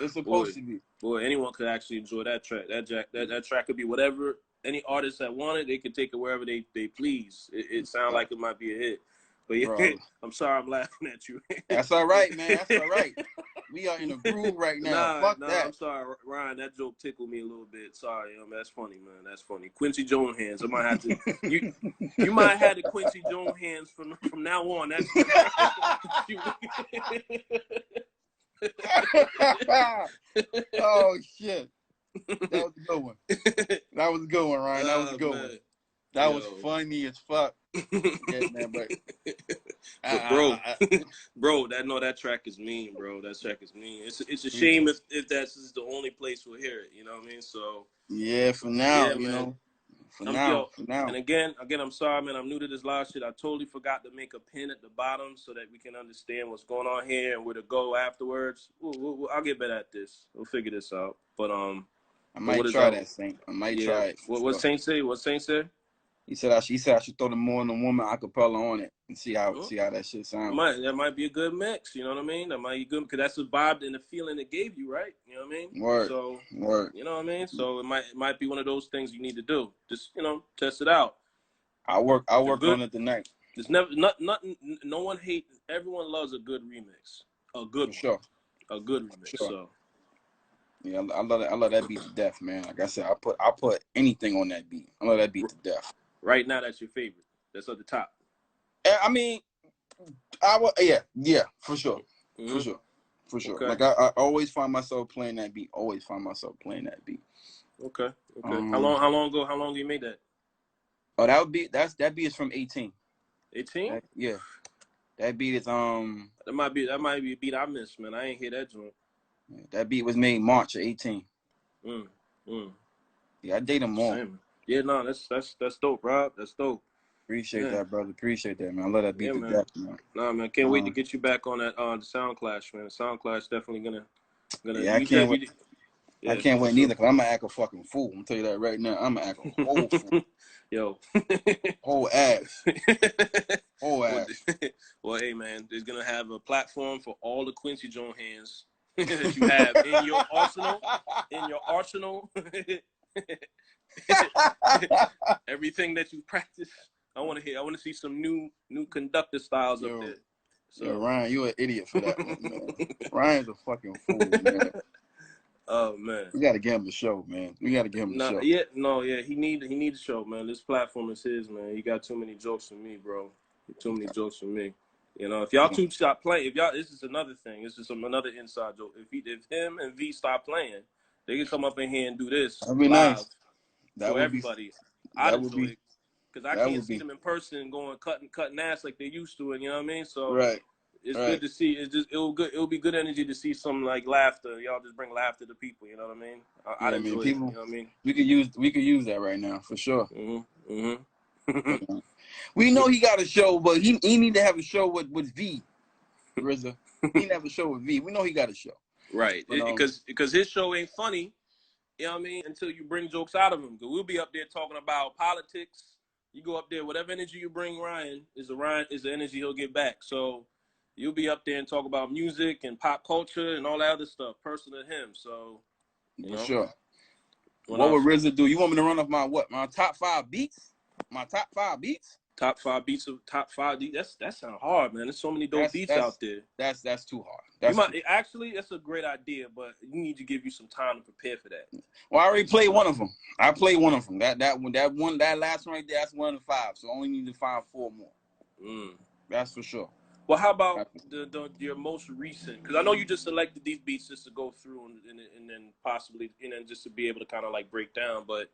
It's supposed to be. Boy, anyone could actually enjoy that track. That track could be whatever any artist that wanted. They could take it wherever they please. It sounds like it might be a hit. But yeah, I'm sorry, I'm laughing at you. That's all right, man. That's all right. We are in a groove right now. Fuck that. I'm sorry, Ryan. That joke tickled me a little bit. Sorry, man. That's funny, man. That's funny. Quincy Jones hands. I might have to. You might have the Quincy Jones hands from now on. That's. Oh shit! That was a good one. That was a good one, Ryan. That was a good one. That was funny as fuck. Yeah, man, but bro, that track is mean, bro. That track is mean. It's a shame if that's the only place we'll hear it. You know what I mean? So yeah, for now, you know. For now. And again, I'm sorry, man. I'm new to this live shit. I totally forgot to make a pin at the bottom so that we can understand what's going on here and where to go afterwards. I'll get better at this. We'll figure this out. But I might try that, Saint. I might try it. What Saint say? What Saint said? He said I should throw the more than woman acapella on it and see how that shit sounds. That might be a good mix. You know what I mean? That might be good because that's the vibe and the feeling it gave you, right? You know what I mean? Word. So Word. you know what I mean? So it might be one of those things you need to do. Just test it out. I work on it tonight. There's never nothing. No one hates. Everyone loves a good remix. A good one. Sure. A good remix. Sure. So. Yeah, I love that beat to death, man. Like I said, I put anything on that beat. I love that beat to death. Right now, that's your favorite. That's at the top. I mean, yeah, for sure, for sure. Okay. Like I always find myself playing that beat. Okay. How long ago you made that? Oh, that beat is from 18. 18? Yeah. That beat is That might be a beat I missed, man. I ain't hear that joint. Yeah, that beat was made March of 18. Yeah, I date him more. Same. Yeah, no, that's dope, Rob. That's dope. Appreciate that, brother. Appreciate that, man. I love that beat to death, man. Nah, man, can't wait to get you back on that the Sound Clash, man. The Sound Clash definitely gonna. Yeah, I can't wait. Yeah, I can't wait neither, because I'm gonna act a fucking fool. I'm gonna tell you that right now. I'm gonna act a whole fool. Yo. Whole ass. Whole ass. Well, hey, man, there's gonna have a platform for all the Quincy Jones hands that you have in your arsenal. Everything that you practice. I want to see some new conductor styles up there. So Ryan, you're an idiot for that one, man. Ryan's a fucking fool, man. Oh man, we gotta get him a show, man. We gotta get him a show. He need a show, man. This platform is his, man. You got too many jokes for me, bro. Too many jokes for me. You know, if y'all two stop playing, this is another thing. This is another inside joke. If him and V stop playing, they can come up in here and do this That'd be live nice. for everybody. I'd enjoy it because I can't see them in person going cutting ass like they used to, and you know what I mean. So right. It's good to see. It'll be good energy to see some like laughter. Y'all just bring laughter to people. You know what I mean? I'd enjoy it. You know what I mean? We could use that right now for sure. We know he got a show, but he need to have a show with V. RZA. He need to have a show with V. We know he got a show. Right, because his show ain't funny. You know what I mean? Until you bring jokes out of him. Because we'll be up there talking about politics. You go up there, whatever energy you bring, Ryan is the energy he'll get back. So you'll be up there and talk about music and pop culture and all that other stuff, personal to him. So, for sure. What would RZA do? You want me to run off my top 5 beats? My top 5 beats? Top 5 beats of top 5. That sounds hard, man. There's so many dope beats out there. That's too hard. Actually, that's a great idea, but you need to give you some time to prepare for that. Well, I already played one of them. I played one of them. That last one right there, that's one of the 5. So I only need to find 4 more. That's for sure. Well, how about your most recent? Because I know you just selected these beats just to go through and then possibly just to be able to kind of like break down. But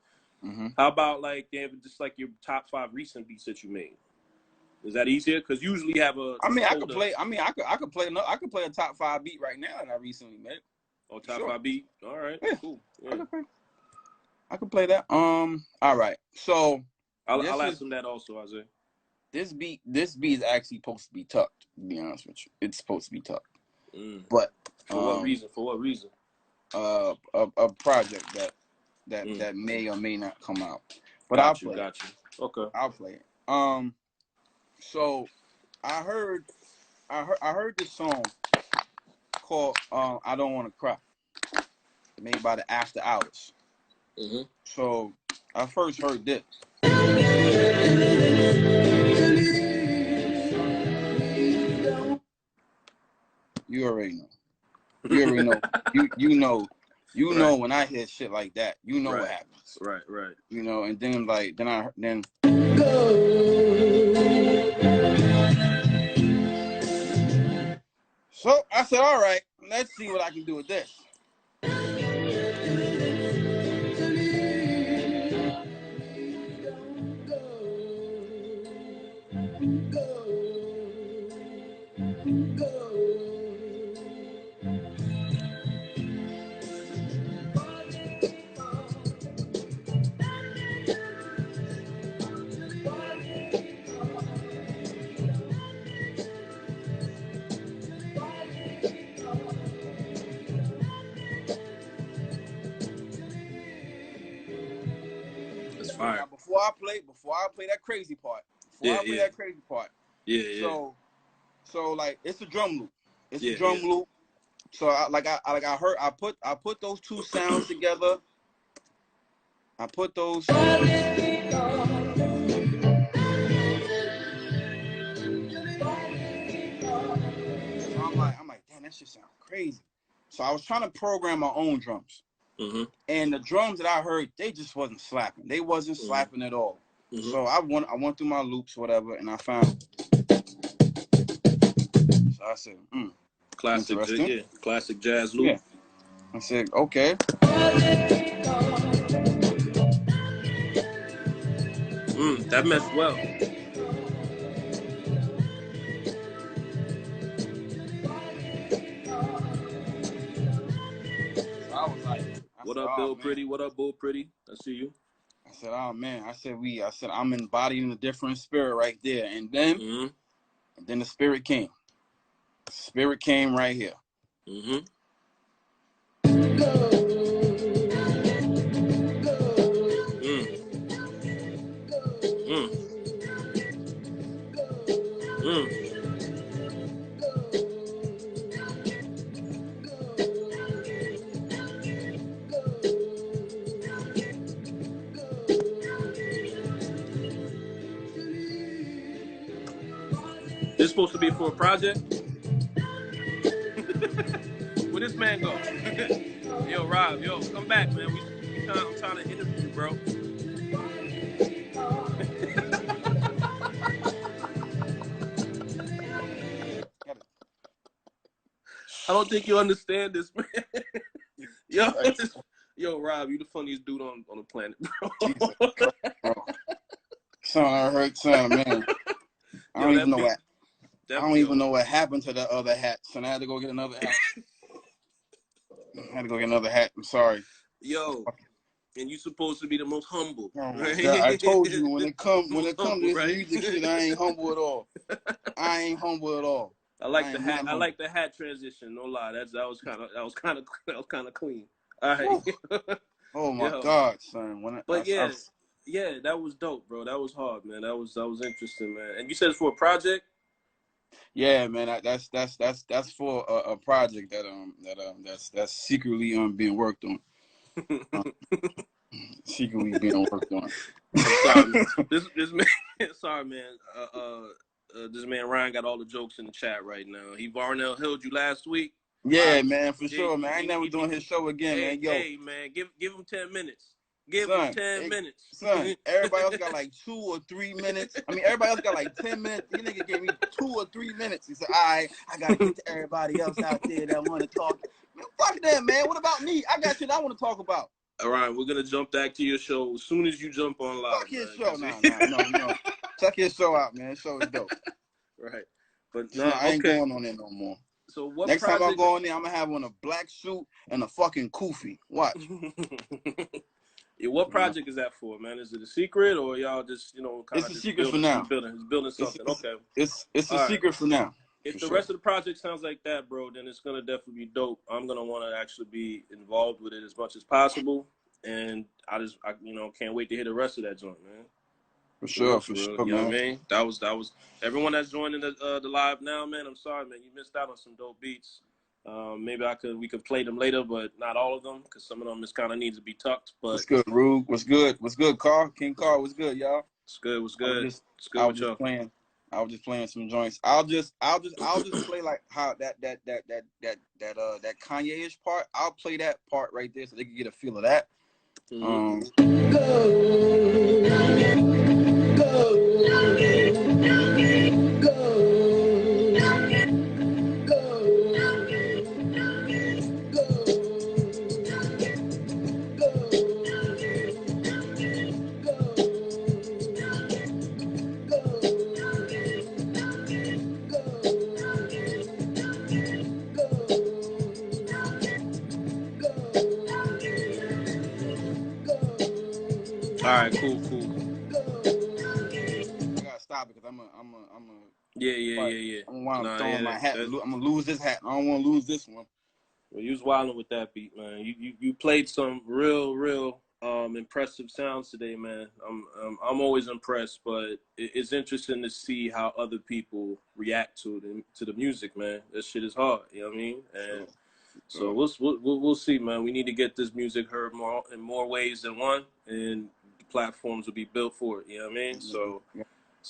how about like just like your top 5 recent beats that you made? Is that easier? Because usually you have a. I could play. I could play a top 5 beat right now that I recently made. Oh, top 5 beat. All right. Yeah. Cool. Yeah. I could play that. All right. So I'll ask him that also, Isaiah. This beat is actually supposed to be tucked. To be honest with you, it's supposed to be tucked. But for what reason? For what reason? A project that may or may not come out. But I'll play it. Okay. I'll play it. So I heard this song called "I Don't Want to Cry," made by the After Hours. So I first heard this. You already know. You know when I hear shit like that, you know what happens. Right. You know, and then So I said, all right, let's see what I can do with this. All right. Now before I play that crazy part. That crazy part. Yeah. So like it's a drum loop. It's Yeah, a drum loop. So I put those two sounds together. I put those. So I'm like, damn, that shit sounds crazy. So I was trying to program my own drums. Mm-hmm. And the drums that I heard, they just wasn't slapping. They wasn't slapping at all. Mm-hmm. So I went through my loops, whatever, and I found. So I said, classic jazz loop. Yeah. I said, okay. That messed well. So I was like, what up, Bill Pretty? What up, Bull Pretty? I see you. I said, oh man. I said, I'm embodying a different spirit right there. And then, then the spirit came. The spirit came right here. Mm-hmm. This supposed to be for a project? Where this man go? Yo, Rob, come back, man. I'm trying to interview you, bro. I don't think you understand this, man. Yo, Rob, you the funniest dude on the planet, bro. Son, I heard, man. I don't even know what. I don't even know what happened to the other hat, so I had to go get another hat. I'm sorry. Yo, and you supposed to be the most humble. Oh my God, I told you when it come to this music shit, I ain't humble at all. I like the hat. I like the hat transition. No lie, that was kind of clean. All right. Oh my God, son. Yeah, that was dope, bro. That was hard, man. That was interesting, man. And you said it's for a project? Yeah, man. That's for a project that's secretly being worked on. Secretly being worked on. I'm sorry, this man. Sorry, man. This man Ryan got all the jokes in the chat right now. He Varnell Hilled you last week. Yeah, man, for sure, man. I ain't never doing his show again, man. Yo, hey, man, give him 10 minutes. Give him 10 minutes. Son, everybody else got like 2 or 3 minutes. I mean, everybody else got like 10 minutes. You nigga gave me 2 or 3 minutes. He said, all right, I got to get to everybody else out there that want to talk. Man, fuck that, man. What about me? I got shit I want to talk about. All right, we're going to jump back to your show as soon as you jump on live. Fuck his show. No. Check his show out, man. His show is dope. Right. But no, I ain't going on there no more. So what next time I go on there, I'm going to have on a black suit and a fucking kufi. Watch. Yeah, what project is that for, man? Is it a secret or y'all just, kind of it's a secret for now. It's building something. Okay. It's a secret for now. If the rest of the project sounds like that, bro, then it's going to definitely be dope. I'm going to want to actually be involved with it as much as possible. And I can't wait to hear the rest of that joint, man. For sure, you know man. What I mean? That was everyone that's joining the live now, man. I'm sorry, man. You missed out on some dope beats. Maybe we could play them later, but not all of them because some of them just kind of needs to be tucked. But what's good, Rube? What's good, Carl? King Carl, what's good, y'all? It's good. What's good? I was just playing some joints. I'll just play like how that Kanye-ish part. I'll play that part right there so they can get a feel of that. All right, cool. I gotta stop it because I'm a. Yeah. I'm gonna wind up throwing my hat. I'm gonna lose this hat. I don't want to lose this one. Well, you was wilding with that beat, man. You played some real impressive sounds today, man. I'm always impressed, but it's interesting to see how other people react to the music, man. That shit is hard, you know what I mean? And so we'll see, man. We need to get this music heard more in more ways than one, and the platforms will be built for it. You know what I mean?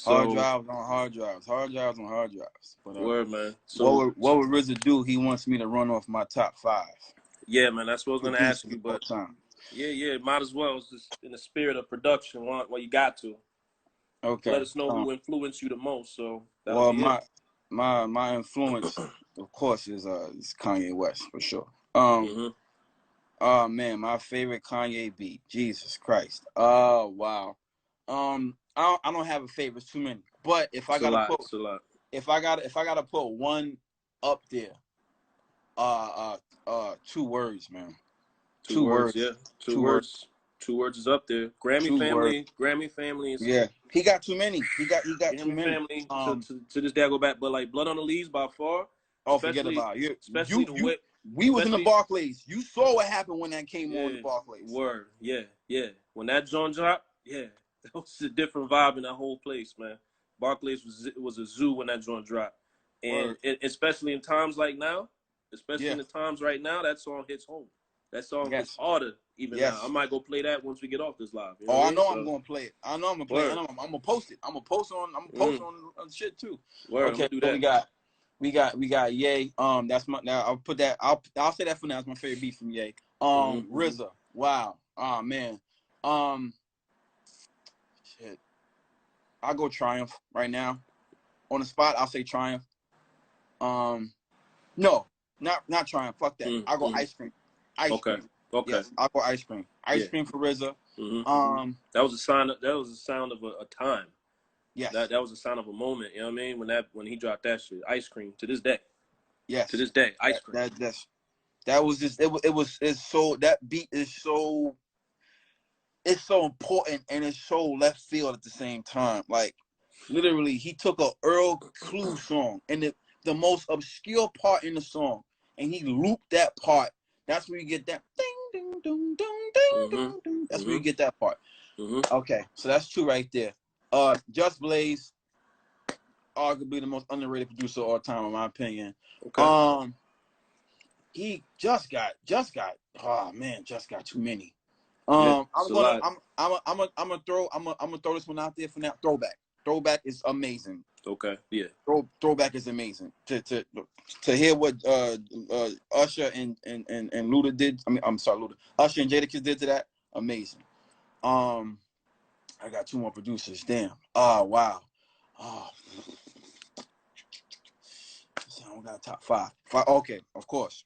Hard So drives on hard drives, hard drives on hard drives. But word, man. what would RZA do? He wants me to run off my top 5. Yeah, man. That's what I was gonna ask you, all but time. yeah, might as well. It's just in the spirit of production. Well, you got to Okay. let us know who influenced you the most. So that'll Well, be it. my influence, of course, is Kanye West for sure. Oh man, my favorite Kanye beat. Jesus Christ. Oh wow. I don't have a favorite. Too many. But if I gotta put, if I gotta put one up there, 2 words, man. 2 words, yeah. 2 words. 2 words is up there. Grammy family is. Yeah, he got too many. He got Grammy too many. family to this day I go back, but like Blood on the Leaves by far. Oh, forget about it. Especially we was in the Barclays. You saw what happened when that came on the Barclays. Word, yeah. When that joint dropped, yeah, it was a different vibe in that whole place, man. Barclays was a zoo when that joint dropped, and especially in times like now, in the times right now, that song hits home. That song hits harder even now. I might go play that once we get off this live. You know I'm gonna play it. I know I'm gonna play it. I'm gonna post it. I'm gonna post on shit too. Word, okay, do that. So we got Ye. That's my now. I'll put that. I'll say that for now. It's my favorite beat from Ye. RZA. Wow. Oh man. Shit. I'll go Triumph right now. On the spot, I'll say Triumph. No, not Triumph. Fuck that. I'll go Ice Cream. Ice Cream. Okay. Yes, I'll go Ice Cream. Ice Cream for RZA. That was a sign. That was a sound of a time. Yes. That was a sign of a moment. You know what I mean? When he dropped that shit, Ice Cream to this day. Yes. To this day, Ice Cream. That was just it's so that beat is so. It's so important and it's so left field at the same time. Like, literally, he took a Earl Clue song and the most obscure part in the song, and he looped that part. That's where you get that ding, ding, ding, ding, ding, ding, ding. That's where you get that part. Okay, so that's 2 right there. Just Blaze, arguably the most underrated producer of all time, in my opinion. Okay. He just got. Oh man, just got too many. I'm gonna throw this one out there for now. Throwback is amazing. Okay, yeah. Throwback is amazing. To hear what Usher and Luda did. I'm sorry, Luda. Usher and Jadakiss did to that. Amazing. I got 2 more producers. Damn. Oh wow. Oh. So I got top 5. Okay, of course.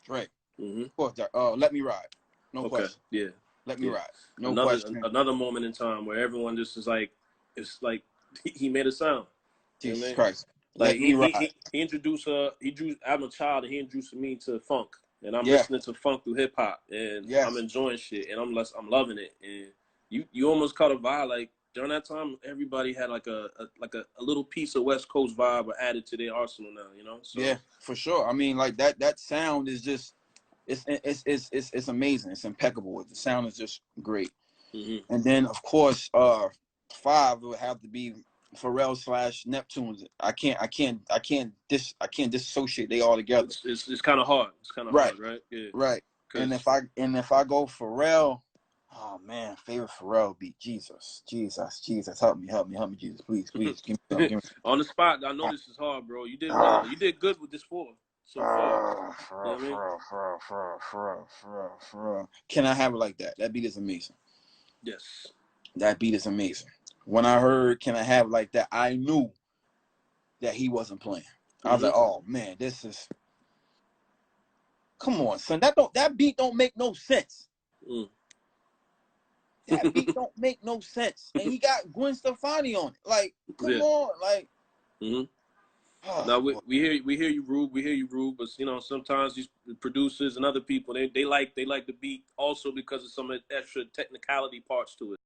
Right. Of course. Let Me Ride. No question. Yeah. Let Me Ride. No another, question. Another moment in time where everyone just is like, it's like he made a sound. Jesus Christ. Like he introduced I'm a child and he introduced me to funk. And I'm listening to funk through hip hop and I'm enjoying shit and I'm loving it. And you almost caught a vibe like during that time everybody had like a little piece of West Coast vibe added to their arsenal now, you know? So, yeah, for sure. I mean, like that sound is just it's amazing. It's impeccable. The sound is just great. And then of course 5 would have to be Pharrell / Neptunes. I can't dissociate they all together. It's kind of hard. It's kind of hard, right? Yeah. Right. And if I go Pharrell, oh man, favorite Pharrell beat. Jesus. Help me, Jesus, please. Give me. On the spot, I know this is hard, bro. You did good with this 4 so far. Pharrell. Can I have it like that? That beat is amazing. Yes. That beat is amazing. When I heard Can I Have It Like That, I knew that he wasn't playing. I was like, oh man, this is. Come on, son. That beat don't make no sense. That beat don't make no sense. And he got Gwen Stefani on it. Like, come on, like. Now we hear you, Rube. We hear you, Rube. But you know, sometimes these producers and other people they like the beat also because of some extra technicality parts to it.